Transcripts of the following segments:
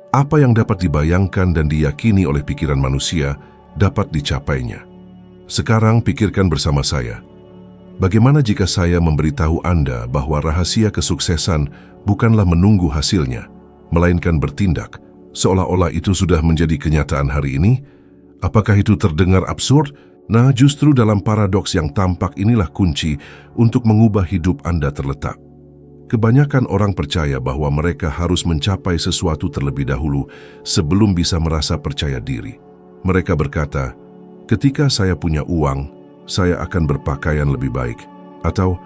Apa yang dapat dibayangkan dan diyakini oleh pikiran manusia dapat dicapainya. Sekarang pikirkan bersama saya. Bagaimana jika saya memberitahu Anda bahwa rahasia kesuksesan bukanlah menunggu hasilnya, melainkan bertindak, seolah-olah itu sudah menjadi kenyataan hari ini? Apakah itu terdengar absurd? Nah, justru dalam paradoks yang tampak inilah kunci untuk mengubah hidup Anda terletak. Kebanyakan orang percaya bahwa mereka harus mencapai sesuatu terlebih dahulu sebelum bisa merasa percaya diri. Mereka berkata, ketika saya punya uang, saya akan berpakaian lebih baik. Atau,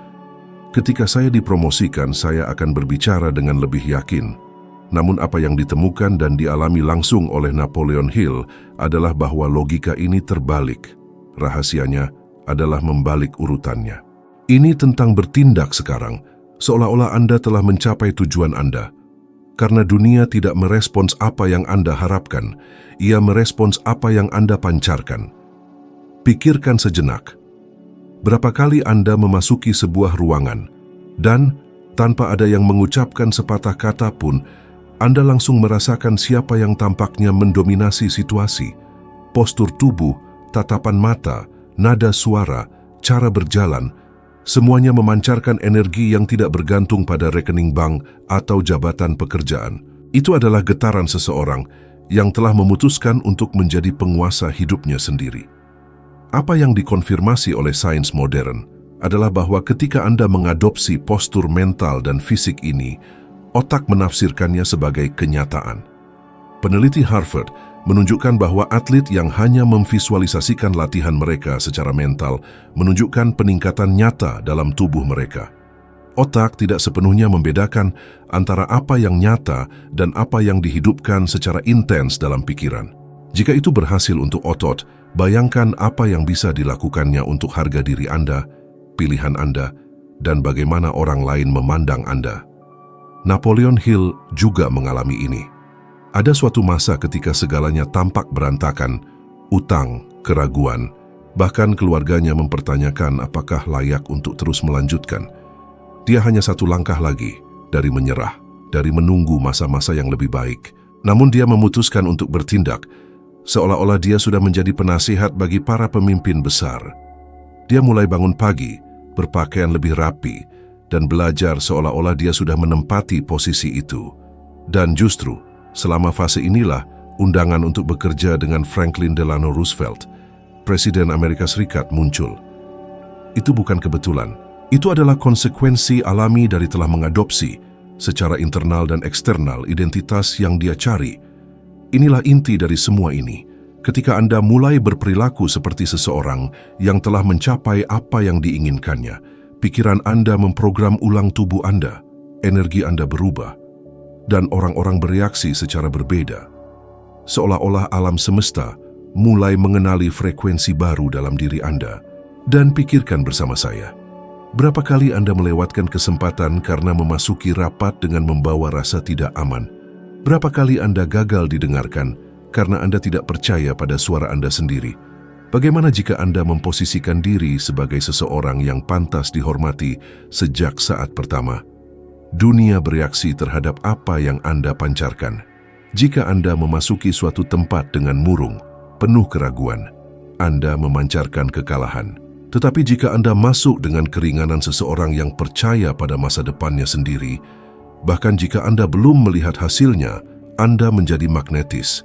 ketika saya dipromosikan, saya akan berbicara dengan lebih yakin. Namun apa yang ditemukan dan dialami langsung oleh Napoleon Hill adalah bahwa logika ini terbalik. Rahasianya adalah membalik urutannya. Ini tentang bertindak sekarang, seolah-olah Anda telah mencapai tujuan Anda. Karena dunia tidak merespons apa yang Anda harapkan, ia merespons apa yang Anda pancarkan. Pikirkan sejenak. Berapa kali Anda memasuki sebuah ruangan, dan tanpa ada yang mengucapkan sepatah kata pun, Anda langsung merasakan siapa yang tampaknya mendominasi situasi. Postur tubuh, tatapan mata, nada suara, cara berjalan, semuanya memancarkan energi yang tidak bergantung pada rekening bank atau jabatan pekerjaan. Itu adalah getaran seseorang yang telah memutuskan untuk menjadi penguasa hidupnya sendiri. Apa yang dikonfirmasi oleh sains modern adalah bahwa ketika Anda mengadopsi postur mental dan fisik ini, otak menafsirkannya sebagai kenyataan. Peneliti Harvard menunjukkan bahwa atlet yang hanya memvisualisasikan latihan mereka secara mental menunjukkan peningkatan nyata dalam tubuh mereka. Otak tidak sepenuhnya membedakan antara apa yang nyata dan apa yang dihidupkan secara intens dalam pikiran. Jika itu berhasil untuk otot, bayangkan apa yang bisa dilakukannya untuk harga diri Anda, pilihan Anda, dan bagaimana orang lain memandang Anda. Napoleon Hill juga mengalami ini. Ada suatu masa ketika segalanya tampak berantakan, utang, keraguan, bahkan keluarganya mempertanyakan apakah layak untuk terus melanjutkan. Dia hanya satu langkah lagi dari menyerah, dari menunggu masa-masa yang lebih baik. Namun dia memutuskan untuk bertindak, seolah-olah dia sudah menjadi penasihat bagi para pemimpin besar. Dia mulai bangun pagi, berpakaian lebih rapi, dan belajar seolah-olah dia sudah menempati posisi itu. Dan justru, selama fase inilah, undangan untuk bekerja dengan Franklin Delano Roosevelt, Presiden Amerika Serikat, muncul. Itu bukan kebetulan. Itu adalah konsekuensi alami dari telah mengadopsi, secara internal dan eksternal, identitas yang dia cari. Inilah inti dari semua ini. Ketika Anda mulai berperilaku seperti seseorang yang telah mencapai apa yang diinginkannya, pikiran Anda memprogram ulang tubuh Anda, energi Anda berubah, dan orang-orang bereaksi secara berbeda. Seolah-olah alam semesta mulai mengenali frekuensi baru dalam diri Anda. Dan pikirkan bersama saya, berapa kali Anda melewatkan kesempatan karena memasuki rapat dengan membawa rasa tidak aman? Berapa kali Anda gagal didengarkan karena Anda tidak percaya pada suara Anda sendiri? Bagaimana jika Anda memposisikan diri sebagai seseorang yang pantas dihormati sejak saat pertama? Dunia bereaksi terhadap apa yang Anda pancarkan. Jika Anda memasuki suatu tempat dengan murung, penuh keraguan, Anda memancarkan kekalahan. Tetapi jika Anda masuk dengan keringanan seseorang yang percaya pada masa depannya sendiri, bahkan jika Anda belum melihat hasilnya, Anda menjadi magnetis.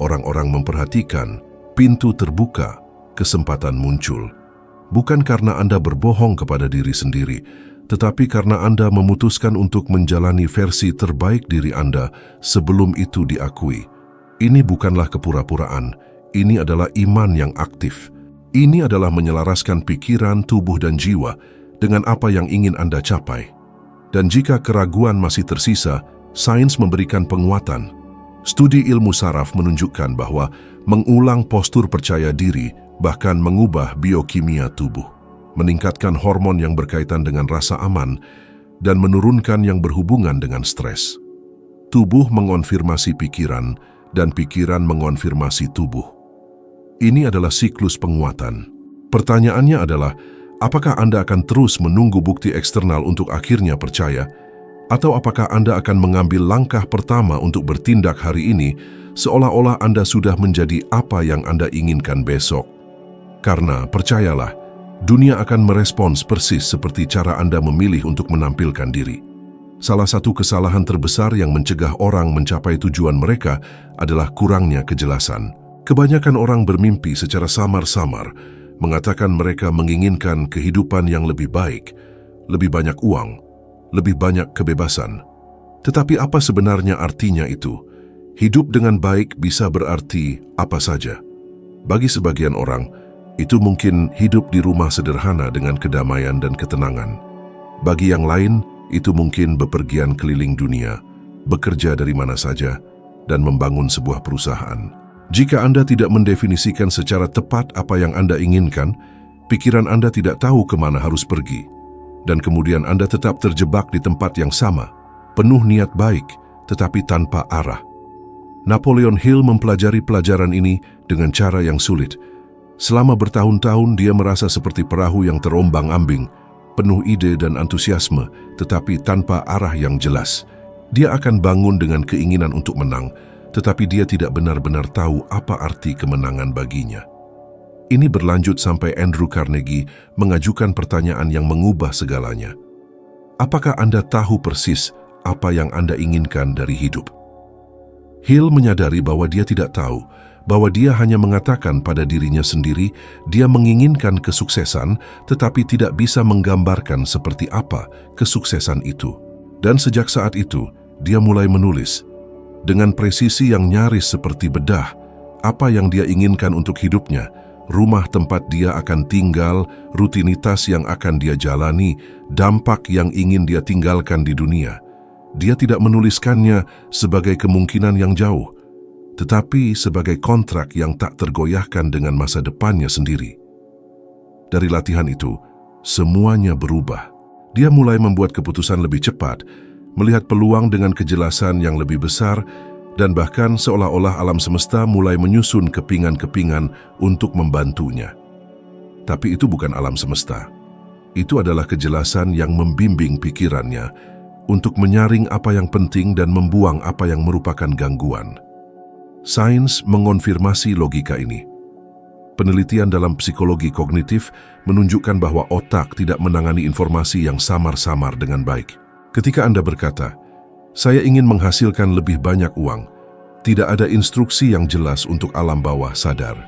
Orang-orang memperhatikan, pintu terbuka, kesempatan muncul. Bukan karena Anda berbohong kepada diri sendiri, tetapi karena Anda memutuskan untuk menjalani versi terbaik diri Anda sebelum itu diakui. Ini bukanlah kepura-puraan, ini adalah iman yang aktif. Ini adalah menyelaraskan pikiran, tubuh, dan jiwa dengan apa yang ingin Anda capai. Dan jika keraguan masih tersisa, sains memberikan penguatan. Studi ilmu saraf menunjukkan bahwa mengulang postur percaya diri bahkan mengubah biokimia tubuh, meningkatkan hormon yang berkaitan dengan rasa aman, dan menurunkan yang berhubungan dengan stres. Tubuh mengonfirmasi pikiran, dan pikiran mengonfirmasi tubuh. Ini adalah siklus penguatan. Pertanyaannya adalah, apakah Anda akan terus menunggu bukti eksternal untuk akhirnya percaya? Atau apakah Anda akan mengambil langkah pertama untuk bertindak hari ini seolah-olah Anda sudah menjadi apa yang Anda inginkan besok? Karena percayalah, dunia akan merespons persis seperti cara Anda memilih untuk menampilkan diri. Salah satu kesalahan terbesar yang mencegah orang mencapai tujuan mereka adalah kurangnya kejelasan. Kebanyakan orang bermimpi secara samar-samar, mengatakan mereka menginginkan kehidupan yang lebih baik, lebih banyak uang, lebih banyak kebebasan. Tetapi apa sebenarnya artinya itu? Hidup dengan baik bisa berarti apa saja. Bagi sebagian orang, itu mungkin hidup di rumah sederhana dengan kedamaian dan ketenangan. Bagi yang lain, itu mungkin bepergian keliling dunia, bekerja dari mana saja, dan membangun sebuah perusahaan. Jika Anda tidak mendefinisikan secara tepat apa yang Anda inginkan, pikiran Anda tidak tahu kemana harus pergi. Dan kemudian Anda tetap terjebak di tempat yang sama, penuh niat baik, tetapi tanpa arah. Napoleon Hill mempelajari pelajaran ini dengan cara yang sulit. Selama bertahun-tahun dia merasa seperti perahu yang terombang-ambing, penuh ide dan antusiasme, tetapi tanpa arah yang jelas. Dia akan bangun dengan keinginan untuk menang, tetapi dia tidak benar-benar tahu apa arti kemenangan baginya. Ini berlanjut sampai Andrew Carnegie mengajukan pertanyaan yang mengubah segalanya. Apakah Anda tahu persis apa yang Anda inginkan dari hidup? Hill menyadari bahwa dia tidak tahu, bahwa dia hanya mengatakan pada dirinya sendiri dia menginginkan kesuksesan, tetapi tidak bisa menggambarkan seperti apa kesuksesan itu. Dan sejak saat itu, dia mulai menulis. Dengan presisi yang nyaris seperti bedah, apa yang dia inginkan untuk hidupnya, rumah tempat dia akan tinggal, rutinitas yang akan dia jalani, dampak yang ingin dia tinggalkan di dunia. Dia tidak menuliskannya sebagai kemungkinan yang jauh, tetapi sebagai kontrak yang tak tergoyahkan dengan masa depannya sendiri. Dari latihan itu, semuanya berubah. Dia mulai membuat keputusan lebih cepat, melihat peluang dengan kejelasan yang lebih besar, dan bahkan seolah-olah alam semesta mulai menyusun kepingan-kepingan untuk membantunya. Tapi itu bukan alam semesta. Itu adalah kejelasan yang membimbing pikirannya untuk menyaring apa yang penting dan membuang apa yang merupakan gangguan. Sains mengonfirmasi logika ini. Penelitian dalam psikologi kognitif menunjukkan bahwa otak tidak menangani informasi yang samar-samar dengan baik. Ketika Anda berkata, "Saya ingin menghasilkan lebih banyak uang," tidak ada instruksi yang jelas untuk alam bawah sadar.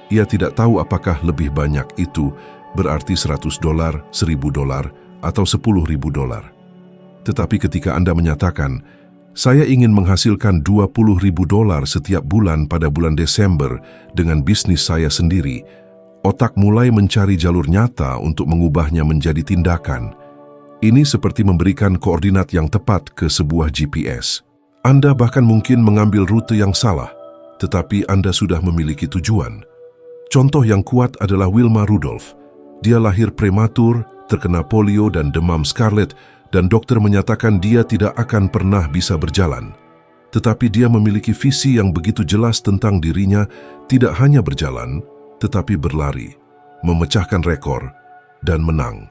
Ia tidak tahu apakah lebih banyak itu berarti $100, $1.000, atau $10.000. Tetapi ketika Anda menyatakan, "Saya ingin menghasilkan $20.000 setiap bulan pada bulan Desember dengan bisnis saya sendiri," otak mulai mencari jalur nyata untuk mengubahnya menjadi tindakan. Ini seperti memberikan koordinat yang tepat ke sebuah GPS. Anda bahkan mungkin mengambil rute yang salah, tetapi Anda sudah memiliki tujuan. Contoh yang kuat adalah Wilma Rudolph. Dia lahir prematur, terkena polio dan demam scarlet, dan dokter menyatakan dia tidak akan pernah bisa berjalan. Tetapi dia memiliki visi yang begitu jelas tentang dirinya, tidak hanya berjalan, tetapi berlari, memecahkan rekor, dan menang.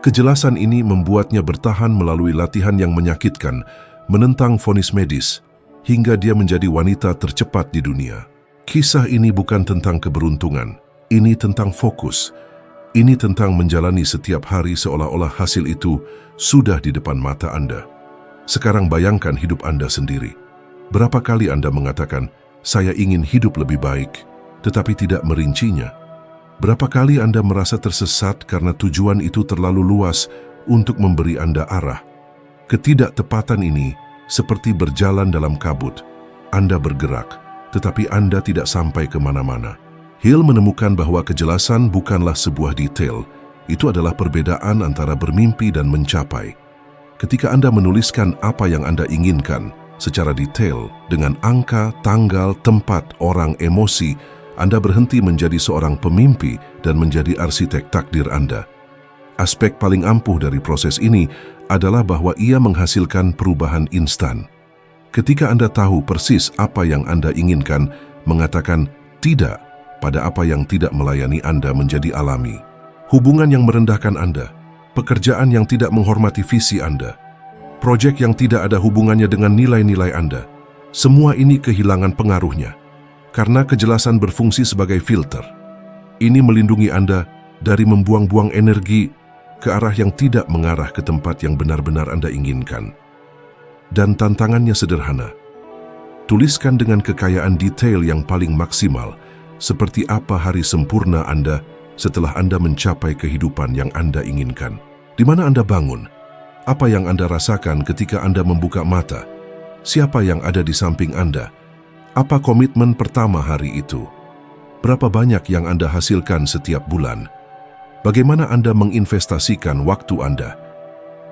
Kejelasan ini membuatnya bertahan melalui latihan yang menyakitkan, menentang vonis medis, hingga dia menjadi wanita tercepat di dunia. Kisah ini bukan tentang keberuntungan, ini tentang fokus. Ini tentang menjalani setiap hari seolah-olah hasil itu sudah di depan mata Anda. Sekarang bayangkan hidup Anda sendiri. Berapa kali Anda mengatakan, "Saya ingin hidup lebih baik," tetapi tidak merincinya? Berapa kali Anda merasa tersesat karena tujuan itu terlalu luas untuk memberi Anda arah? Ketidaktepatan ini seperti berjalan dalam kabut. Anda bergerak, tetapi Anda tidak sampai kemana-mana. Hill menemukan bahwa kejelasan bukanlah sebuah detail, itu adalah perbedaan antara bermimpi dan mencapai. Ketika Anda menuliskan apa yang Anda inginkan secara detail dengan angka, tanggal, tempat, orang, emosi, Anda berhenti menjadi seorang pemimpi dan menjadi arsitek takdir Anda. Aspek paling ampuh dari proses ini adalah bahwa ia menghasilkan perubahan instan. Ketika Anda tahu persis apa yang Anda inginkan, mengatakan tidak pada apa yang tidak melayani Anda menjadi alami. Hubungan yang merendahkan Anda, pekerjaan yang tidak menghormati visi Anda, proyek yang tidak ada hubungannya dengan nilai-nilai Anda. Semua ini kehilangan pengaruhnya, karena kejelasan berfungsi sebagai filter. Ini melindungi Anda dari membuang-buang energi ke arah yang tidak mengarah ke tempat yang benar-benar Anda inginkan. Dan tantangannya sederhana. Tuliskan dengan kekayaan detail yang paling maksimal, seperti apa hari sempurna Anda setelah Anda mencapai kehidupan yang Anda inginkan. Di mana Anda bangun? Apa yang Anda rasakan ketika Anda membuka mata? Siapa yang ada di samping Anda? Apa komitmen pertama hari itu? Berapa banyak yang Anda hasilkan setiap bulan? Bagaimana Anda menginvestasikan waktu Anda?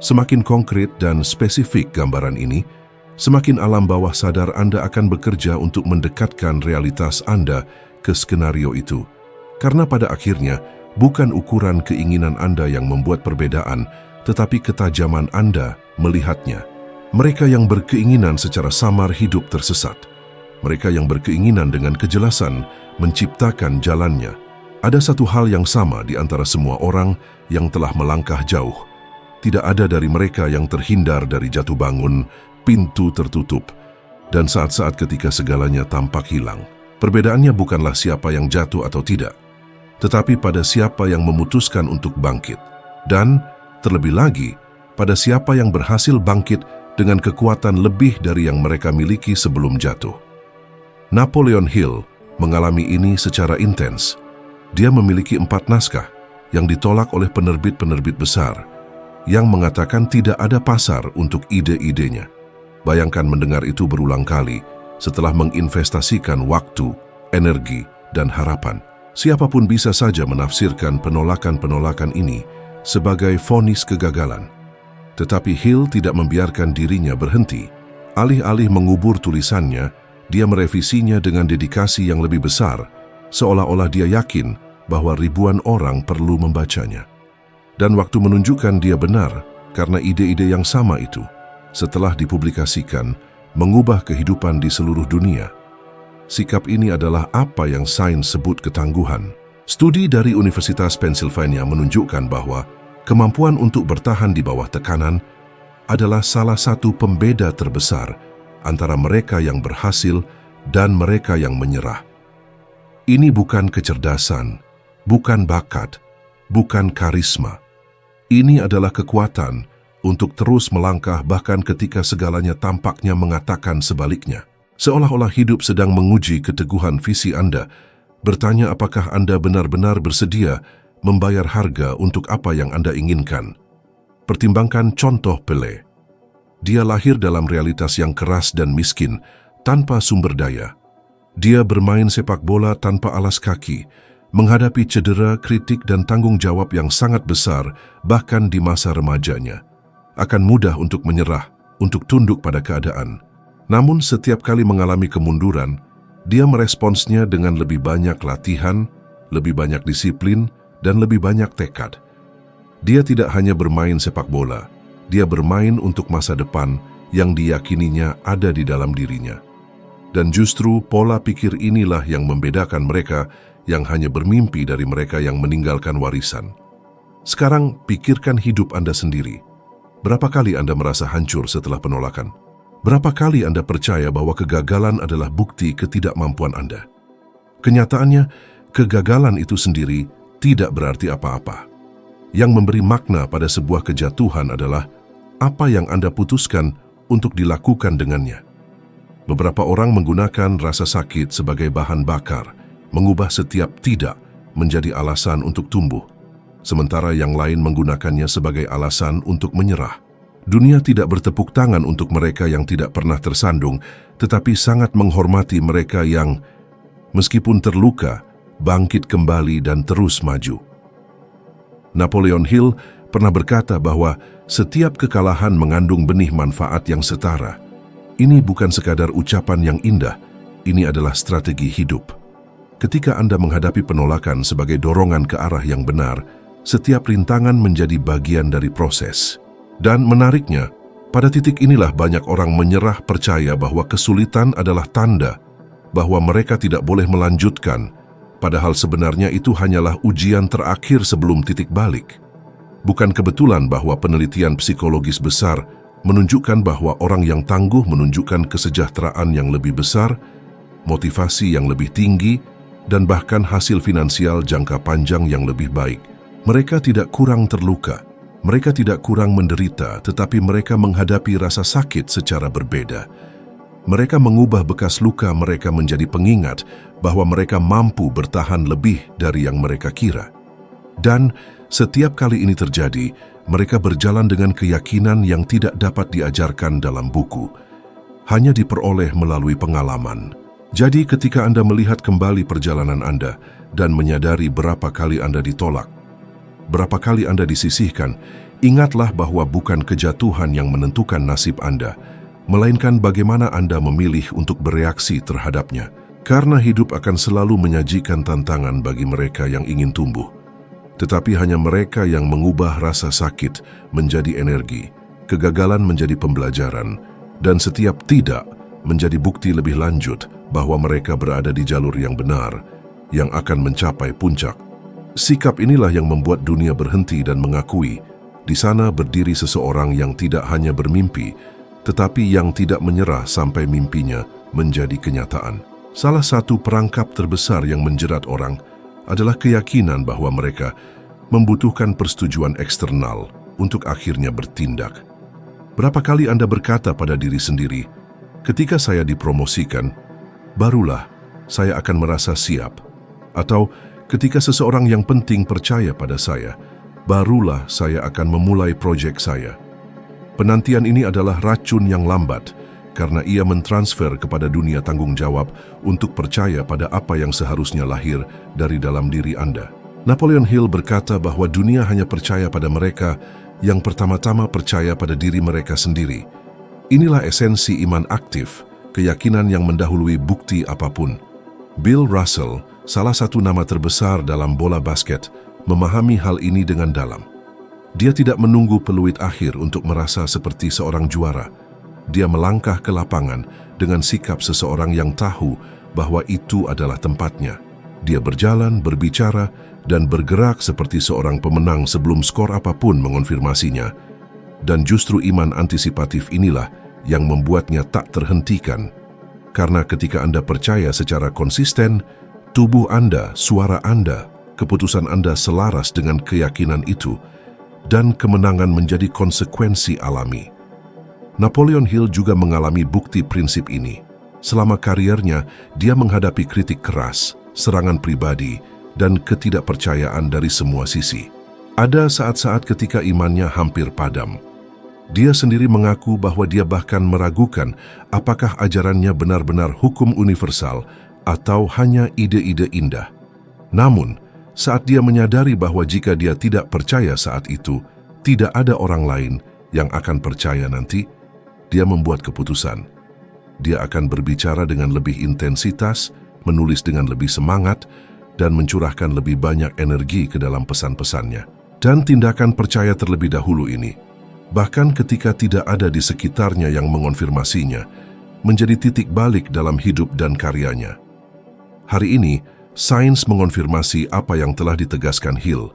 Semakin konkret dan spesifik gambaran ini, semakin alam bawah sadar Anda akan bekerja untuk mendekatkan realitas Anda ke skenario itu. Karena pada akhirnya, bukan ukuran keinginan Anda yang membuat perbedaan, tetapi ketajaman Anda melihatnya. Mereka yang berkeinginan secara samar hidup tersesat. Mereka yang berkeinginan dengan kejelasan menciptakan jalannya. Ada satu hal yang sama di antara semua orang yang telah melangkah jauh. Tidak ada dari mereka yang terhindar dari jatuh bangun, pintu tertutup, dan saat-saat ketika segalanya tampak hilang. Perbedaannya bukanlah siapa yang jatuh atau tidak, tetapi pada siapa yang memutuskan untuk bangkit. Dan, terlebih lagi, pada siapa yang berhasil bangkit dengan kekuatan lebih dari yang mereka miliki sebelum jatuh. Napoleon Hill mengalami ini secara intens. Dia memiliki 4 naskah yang ditolak oleh penerbit-penerbit besar, yang mengatakan tidak ada pasar untuk ide-idenya. Bayangkan mendengar itu berulang kali setelah menginvestasikan waktu, energi, dan harapan. Siapapun bisa saja menafsirkan penolakan-penolakan ini sebagai vonis kegagalan. Tetapi Hill tidak membiarkan dirinya berhenti. Alih-alih mengubur tulisannya, dia merevisinya dengan dedikasi yang lebih besar, seolah-olah dia yakin bahwa ribuan orang perlu membacanya. Dan waktu menunjukkan dia benar, karena ide-ide yang sama itu, setelah dipublikasikan, mengubah kehidupan di seluruh dunia. Sikap ini adalah apa yang sains sebut ketangguhan. Studi dari Universitas Pennsylvania menunjukkan bahwa kemampuan untuk bertahan di bawah tekanan adalah salah satu pembeda terbesar antara mereka yang berhasil dan mereka yang menyerah. Ini bukan kecerdasan, bukan bakat, bukan karisma. Ini adalah kekuatan untuk terus melangkah bahkan ketika segalanya tampaknya mengatakan sebaliknya. Seolah-olah hidup sedang menguji keteguhan visi Anda, bertanya apakah Anda benar-benar bersedia membayar harga untuk apa yang Anda inginkan. Pertimbangkan contoh Pelé. Dia lahir dalam realitas yang keras dan miskin, tanpa sumber daya. Dia bermain sepak bola tanpa alas kaki, menghadapi cedera, kritik, dan tanggung jawab yang sangat besar, bahkan di masa remajanya. Akan mudah untuk menyerah, untuk tunduk pada keadaan. Namun setiap kali mengalami kemunduran, dia meresponsnya dengan lebih banyak latihan, lebih banyak disiplin, dan lebih banyak tekad. Dia tidak hanya bermain sepak bola, dia bermain untuk masa depan yang diyakininya ada di dalam dirinya. Dan justru pola pikir inilah yang membedakan mereka yang hanya bermimpi dari mereka yang meninggalkan warisan. Sekarang pikirkan hidup Anda sendiri. Berapa kali Anda merasa hancur setelah penolakan? Berapa kali Anda percaya bahwa kegagalan adalah bukti ketidakmampuan Anda? Kenyataannya, kegagalan itu sendiri tidak berarti apa-apa. Yang memberi makna pada sebuah kejatuhan adalah apa yang Anda putuskan untuk dilakukan dengannya. Beberapa orang menggunakan rasa sakit sebagai bahan bakar, mengubah setiap tidak menjadi alasan untuk tumbuh, sementara yang lain menggunakannya sebagai alasan untuk menyerah. Dunia tidak bertepuk tangan untuk mereka yang tidak pernah tersandung, tetapi sangat menghormati mereka yang, meskipun terluka, bangkit kembali dan terus maju. Napoleon Hill pernah berkata bahwa setiap kekalahan mengandung benih manfaat yang setara. Ini bukan sekadar ucapan yang indah, ini adalah strategi hidup. Ketika Anda menghadapi penolakan sebagai dorongan ke arah yang benar, setiap rintangan menjadi bagian dari proses. Dan menariknya, pada titik inilah banyak orang menyerah percaya bahwa kesulitan adalah tanda bahwa mereka tidak boleh melanjutkan, padahal sebenarnya itu hanyalah ujian terakhir sebelum titik balik. Bukan kebetulan bahwa penelitian psikologis besar menunjukkan bahwa orang yang tangguh menunjukkan kesejahteraan yang lebih besar, motivasi yang lebih tinggi, dan bahkan hasil finansial jangka panjang yang lebih baik. Mereka tidak kurang terluka, mereka tidak kurang menderita, tetapi mereka menghadapi rasa sakit secara berbeda. Mereka mengubah bekas luka mereka menjadi pengingat bahwa mereka mampu bertahan lebih dari yang mereka kira. Dan setiap kali ini terjadi, mereka berjalan dengan keyakinan yang tidak dapat diajarkan dalam buku, hanya diperoleh melalui pengalaman. Jadi ketika Anda melihat kembali perjalanan Anda dan menyadari berapa kali Anda ditolak, berapa kali Anda disisihkan, ingatlah bahwa bukan kejatuhan yang menentukan nasib Anda, melainkan bagaimana Anda memilih untuk bereaksi terhadapnya. Karena hidup akan selalu menyajikan tantangan bagi mereka yang ingin tumbuh. Tetapi hanya mereka yang mengubah rasa sakit menjadi energi, kegagalan menjadi pembelajaran, dan setiap tidak menjadi bukti lebih lanjut bahwa mereka berada di jalur yang benar, yang akan mencapai puncak. Sikap inilah yang membuat dunia berhenti dan mengakui, di sana berdiri seseorang yang tidak hanya bermimpi, tetapi yang tidak menyerah sampai mimpinya menjadi kenyataan. Salah satu perangkap terbesar yang menjerat orang adalah keyakinan bahwa mereka membutuhkan persetujuan eksternal untuk akhirnya bertindak. Berapa kali Anda berkata pada diri sendiri, ketika saya dipromosikan, barulah saya akan merasa siap. Atau ketika seseorang yang penting percaya pada saya, barulah saya akan memulai proyek saya. Penantian ini adalah racun yang lambat, karena ia mentransfer kepada dunia tanggung jawab untuk percaya pada apa yang seharusnya lahir dari dalam diri Anda. Napoleon Hill berkata bahwa dunia hanya percaya pada mereka yang pertama-tama percaya pada diri mereka sendiri. Inilah esensi iman aktif, keyakinan yang mendahului bukti apapun. Bill Russell, salah satu nama terbesar dalam bola basket, memahami hal ini dengan dalam. Dia tidak menunggu peluit akhir untuk merasa seperti seorang juara. Dia melangkah ke lapangan dengan sikap seseorang yang tahu bahwa itu adalah tempatnya. Dia berjalan, berbicara, dan bergerak seperti seorang pemenang sebelum skor apapun mengonfirmasinya. Dan justru iman antisipatif inilah yang membuatnya tak terhentikan. Karena ketika Anda percaya secara konsisten, tubuh Anda, suara Anda, keputusan Anda selaras dengan keyakinan itu, dan kemenangan menjadi konsekuensi alami. Napoleon Hill juga mengalami bukti prinsip ini. Selama kariernya, dia menghadapi kritik keras, serangan pribadi, dan ketidakpercayaan dari semua sisi. Ada saat-saat ketika imannya hampir padam. Dia sendiri mengaku bahwa dia bahkan meragukan apakah ajarannya benar-benar hukum universal atau hanya ide-ide indah. Namun, saat dia menyadari bahwa jika dia tidak percaya saat itu, tidak ada orang lain yang akan percaya nanti, dia membuat keputusan. Dia akan berbicara dengan lebih intensitas, menulis dengan lebih semangat, dan mencurahkan lebih banyak energi ke dalam pesan-pesannya. Dan tindakan percaya terlebih dahulu ini, bahkan ketika tidak ada di sekitarnya yang mengonfirmasinya, menjadi titik balik dalam hidup dan karyanya. Hari ini, sains mengonfirmasi apa yang telah ditegaskan Hill.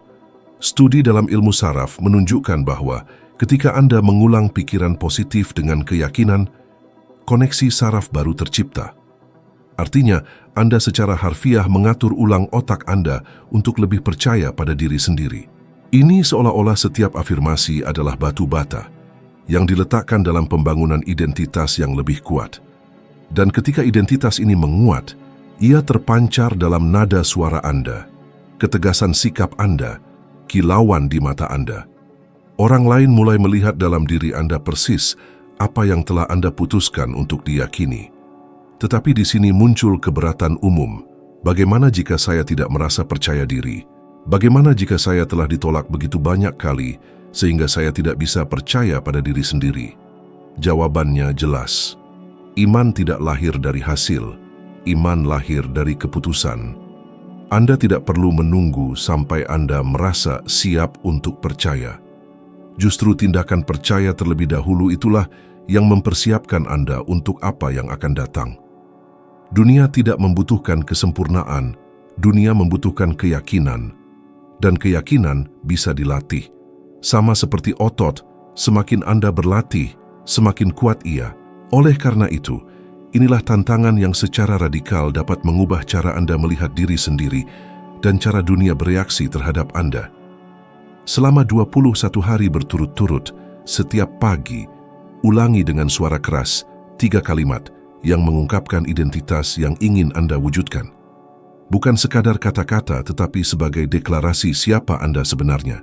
Studi dalam ilmu saraf menunjukkan bahwa ketika Anda mengulang pikiran positif dengan keyakinan, koneksi saraf baru tercipta. Artinya, Anda secara harfiah mengatur ulang otak Anda untuk lebih percaya pada diri sendiri. Ini seolah-olah setiap afirmasi adalah batu bata yang diletakkan dalam pembangunan identitas yang lebih kuat. Dan ketika identitas ini menguat, ia terpancar dalam nada suara Anda, ketegasan sikap Anda, kilauan di mata Anda. Orang lain mulai melihat dalam diri Anda persis apa yang telah Anda putuskan untuk diyakini. Tetapi di sini muncul keberatan umum. Bagaimana jika saya tidak merasa percaya diri? Bagaimana jika saya telah ditolak begitu banyak kali sehingga saya tidak bisa percaya pada diri sendiri? Jawabannya jelas. Iman tidak lahir dari hasil. Iman lahir dari keputusan. Anda tidak perlu menunggu sampai Anda merasa siap untuk percaya. Justru tindakan percaya terlebih dahulu itulah yang mempersiapkan Anda untuk apa yang akan datang. Dunia tidak membutuhkan kesempurnaan, dunia membutuhkan keyakinan. Dan keyakinan bisa dilatih. Sama seperti otot, semakin Anda berlatih, semakin kuat ia. Oleh karena itu, inilah tantangan yang secara radikal dapat mengubah cara Anda melihat diri sendiri dan cara dunia bereaksi terhadap Anda. Selama 21 hari berturut-turut, setiap pagi, ulangi dengan suara keras 3 kalimat yang mengungkapkan identitas yang ingin Anda wujudkan. Bukan sekadar kata-kata, tetapi sebagai deklarasi siapa Anda sebenarnya.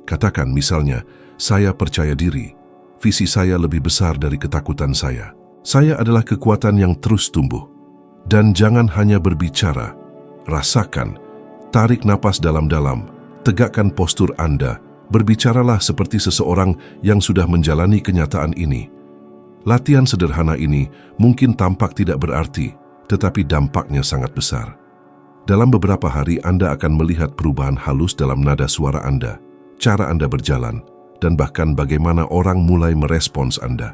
Katakan misalnya, saya percaya diri, visi saya lebih besar dari ketakutan saya. Saya adalah kekuatan yang terus tumbuh. Dan jangan hanya berbicara, rasakan, tarik napas dalam-dalam, tegakkan postur Anda, berbicaralah seperti seseorang yang sudah menjalani kenyataan ini. Latihan sederhana ini mungkin tampak tidak berarti, tetapi dampaknya sangat besar. Dalam beberapa hari Anda akan melihat perubahan halus dalam nada suara Anda, cara Anda berjalan, dan bahkan bagaimana orang mulai merespons Anda.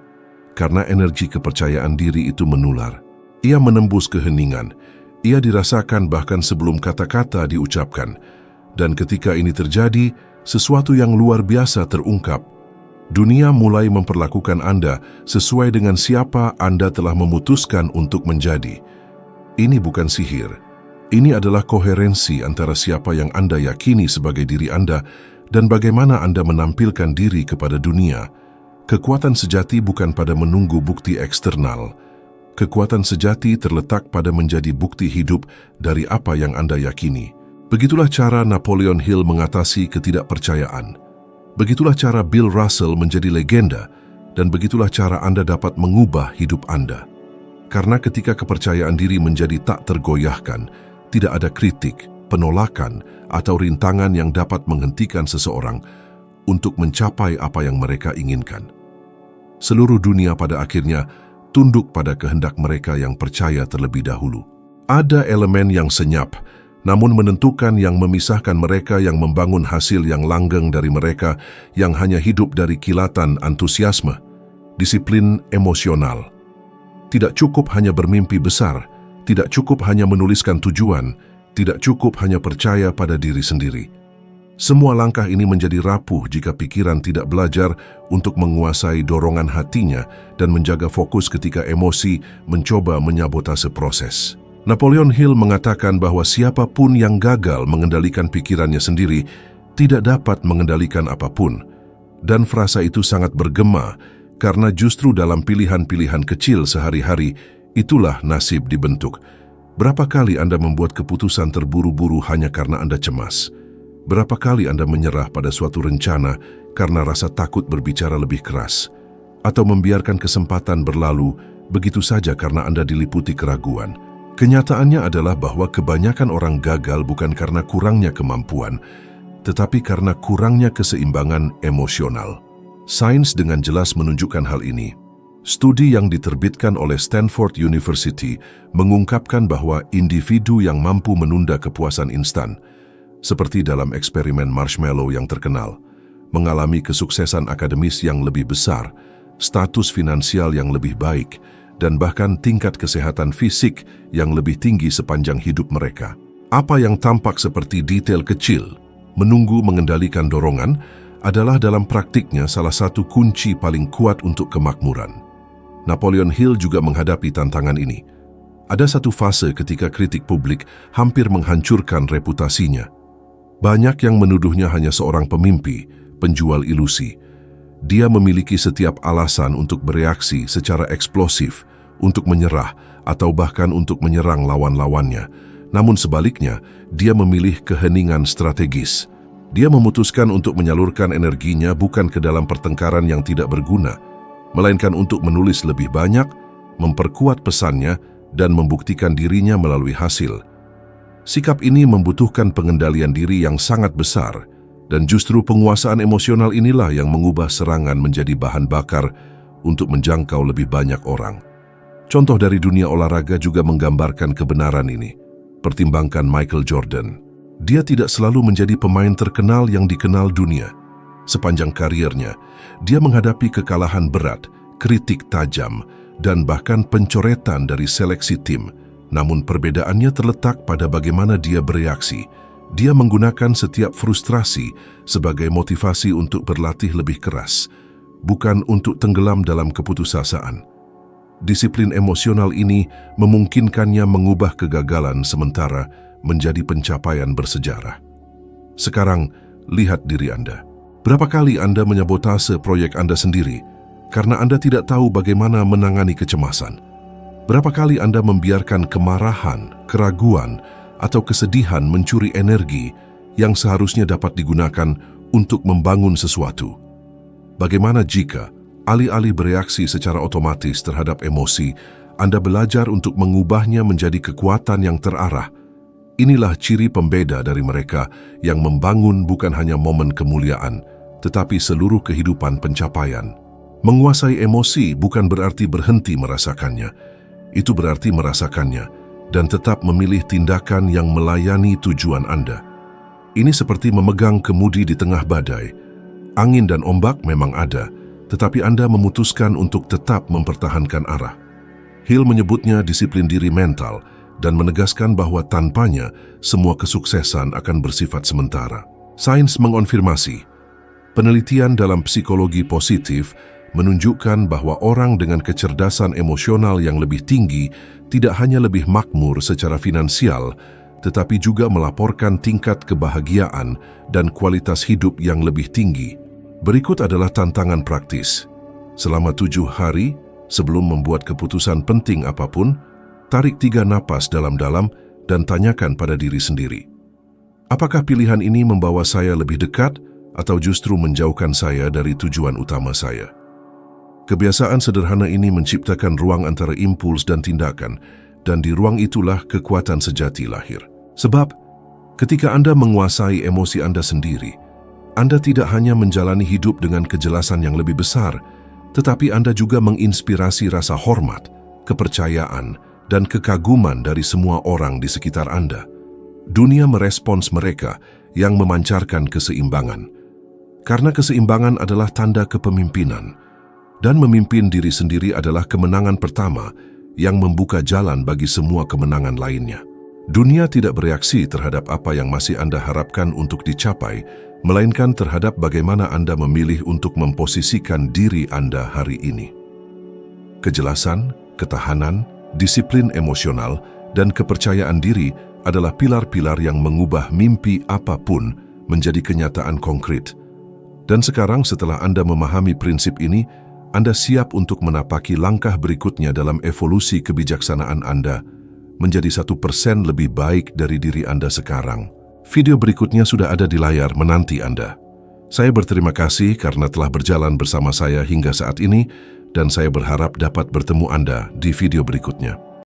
Karena energi kepercayaan diri itu menular. Ia menembus keheningan, ia dirasakan bahkan sebelum kata-kata diucapkan. Dan ketika ini terjadi, sesuatu yang luar biasa terungkap. Dunia mulai memperlakukan Anda sesuai dengan siapa Anda telah memutuskan untuk menjadi. Ini bukan sihir. Ini adalah koherensi antara siapa yang Anda yakini sebagai diri Anda dan bagaimana Anda menampilkan diri kepada dunia. Kekuatan sejati bukan pada menunggu bukti eksternal. Kekuatan sejati terletak pada menjadi bukti hidup dari apa yang Anda yakini. Begitulah cara Napoleon Hill mengatasi ketidakpercayaan. Begitulah cara Bill Russell menjadi legenda, dan begitulah cara Anda dapat mengubah hidup Anda. Karena ketika kepercayaan diri menjadi tak tergoyahkan, tidak ada kritik, penolakan, atau rintangan yang dapat menghentikan seseorang untuk mencapai apa yang mereka inginkan. Seluruh dunia pada akhirnya tunduk pada kehendak mereka yang percaya terlebih dahulu. Ada elemen yang senyap, namun menentukan yang memisahkan mereka yang membangun hasil yang langgeng dari mereka yang hanya hidup dari kilatan antusiasme, disiplin emosional. Tidak cukup hanya bermimpi besar, tidak cukup hanya menuliskan tujuan, tidak cukup hanya percaya pada diri sendiri. Semua langkah ini menjadi rapuh jika pikiran tidak belajar untuk menguasai dorongan hatinya dan menjaga fokus ketika emosi mencoba menyabotase proses. Napoleon Hill mengatakan bahwa siapapun yang gagal mengendalikan pikirannya sendiri tidak dapat mengendalikan apapun. Dan frasa itu sangat bergema karena justru dalam pilihan-pilihan kecil sehari-hari itulah nasib dibentuk. Berapa kali Anda membuat keputusan terburu-buru hanya karena Anda cemas? Berapa kali Anda menyerah pada suatu rencana karena rasa takut berbicara lebih keras? Atau membiarkan kesempatan berlalu begitu saja karena Anda diliputi keraguan? Kenyataannya adalah bahwa kebanyakan orang gagal bukan karena kurangnya kemampuan, tetapi karena kurangnya keseimbangan emosional. Sains dengan jelas menunjukkan hal ini. Studi yang diterbitkan oleh Stanford University mengungkapkan bahwa individu yang mampu menunda kepuasan instan, seperti dalam eksperimen marshmallow yang terkenal, mengalami kesuksesan akademis yang lebih besar, status finansial yang lebih baik, dan bahkan tingkat kesehatan fisik yang lebih tinggi sepanjang hidup mereka. Apa yang tampak seperti detail kecil, menunggu mengendalikan dorongan, adalah dalam praktiknya salah satu kunci paling kuat untuk kemakmuran. Napoleon Hill juga menghadapi tantangan ini. Ada satu fase ketika kritik publik hampir menghancurkan reputasinya. Banyak yang menuduhnya hanya seorang pemimpi, penjual ilusi. Dia memiliki setiap alasan untuk bereaksi secara eksplosif, untuk menyerah, atau bahkan untuk menyerang lawan-lawannya. Namun sebaliknya, dia memilih keheningan strategis. Dia memutuskan untuk menyalurkan energinya bukan ke dalam pertengkaran yang tidak berguna, melainkan untuk menulis lebih banyak, memperkuat pesannya, dan membuktikan dirinya melalui hasil. Sikap ini membutuhkan pengendalian diri yang sangat besar, dan justru penguasaan emosional inilah yang mengubah serangan menjadi bahan bakar untuk menjangkau lebih banyak orang. Contoh dari dunia olahraga juga menggambarkan kebenaran ini. Pertimbangkan Michael Jordan. Dia tidak selalu menjadi pemain terkenal yang dikenal dunia. Sepanjang kariernya, dia menghadapi kekalahan berat, kritik tajam, dan bahkan pencoretan dari seleksi tim. Namun perbedaannya terletak pada bagaimana dia bereaksi. Dia menggunakan setiap frustrasi sebagai motivasi untuk berlatih lebih keras, bukan untuk tenggelam dalam keputusasaan. Disiplin emosional ini memungkinkannya mengubah kegagalan sementara menjadi pencapaian bersejarah. Sekarang, lihat diri Anda. Berapa kali Anda menyabotase proyek Anda sendiri karena Anda tidak tahu bagaimana menangani kecemasan? Berapa kali Anda membiarkan kemarahan, keraguan, atau kesedihan mencuri energi yang seharusnya dapat digunakan untuk membangun sesuatu? Bagaimana jika, alih-alih bereaksi secara otomatis terhadap emosi, Anda belajar untuk mengubahnya menjadi kekuatan yang terarah? Inilah ciri pembeda dari mereka yang membangun bukan hanya momen kemuliaan, tetapi seluruh kehidupan pencapaian. Menguasai emosi bukan berarti berhenti merasakannya. Itu berarti merasakannya dan tetap memilih tindakan yang melayani tujuan Anda. Ini seperti memegang kemudi di tengah badai. Angin dan ombak memang ada, tetapi Anda memutuskan untuk tetap mempertahankan arah. Hill menyebutnya disiplin diri mental dan menegaskan bahwa tanpanya semua kesuksesan akan bersifat sementara. Sains mengonfirmasi. Penelitian dalam psikologi positif menunjukkan bahwa orang dengan kecerdasan emosional yang lebih tinggi tidak hanya lebih makmur secara finansial, tetapi juga melaporkan tingkat kebahagiaan dan kualitas hidup yang lebih tinggi. Berikut adalah tantangan praktis. Selama 7 hari, sebelum membuat keputusan penting apapun, tarik 3 napas dalam-dalam dan tanyakan pada diri sendiri. Apakah pilihan ini membawa saya lebih dekat atau justru menjauhkan saya dari tujuan utama saya? Kebiasaan sederhana ini menciptakan ruang antara impuls dan tindakan, dan di ruang itulah kekuatan sejati lahir. Sebab, ketika Anda menguasai emosi Anda sendiri, Anda tidak hanya menjalani hidup dengan kejelasan yang lebih besar, tetapi Anda juga menginspirasi rasa hormat, kepercayaan, dan kekaguman dari semua orang di sekitar Anda. Dunia merespons mereka yang memancarkan keseimbangan. Karena keseimbangan adalah tanda kepemimpinan, dan memimpin diri sendiri adalah kemenangan pertama yang membuka jalan bagi semua kemenangan lainnya. Dunia tidak bereaksi terhadap apa yang masih Anda harapkan untuk dicapai, melainkan terhadap bagaimana Anda memilih untuk memposisikan diri Anda hari ini. Kejelasan, ketahanan, disiplin emosional, dan kepercayaan diri adalah pilar-pilar yang mengubah mimpi apapun menjadi kenyataan konkret. Dan sekarang setelah Anda memahami prinsip ini, Anda siap untuk menapaki langkah berikutnya dalam evolusi kebijaksanaan Anda menjadi 1% lebih baik dari diri Anda sekarang. Video berikutnya sudah ada di layar menanti Anda. Saya berterima kasih karena telah berjalan bersama saya hingga saat ini, dan saya berharap dapat bertemu Anda di video berikutnya.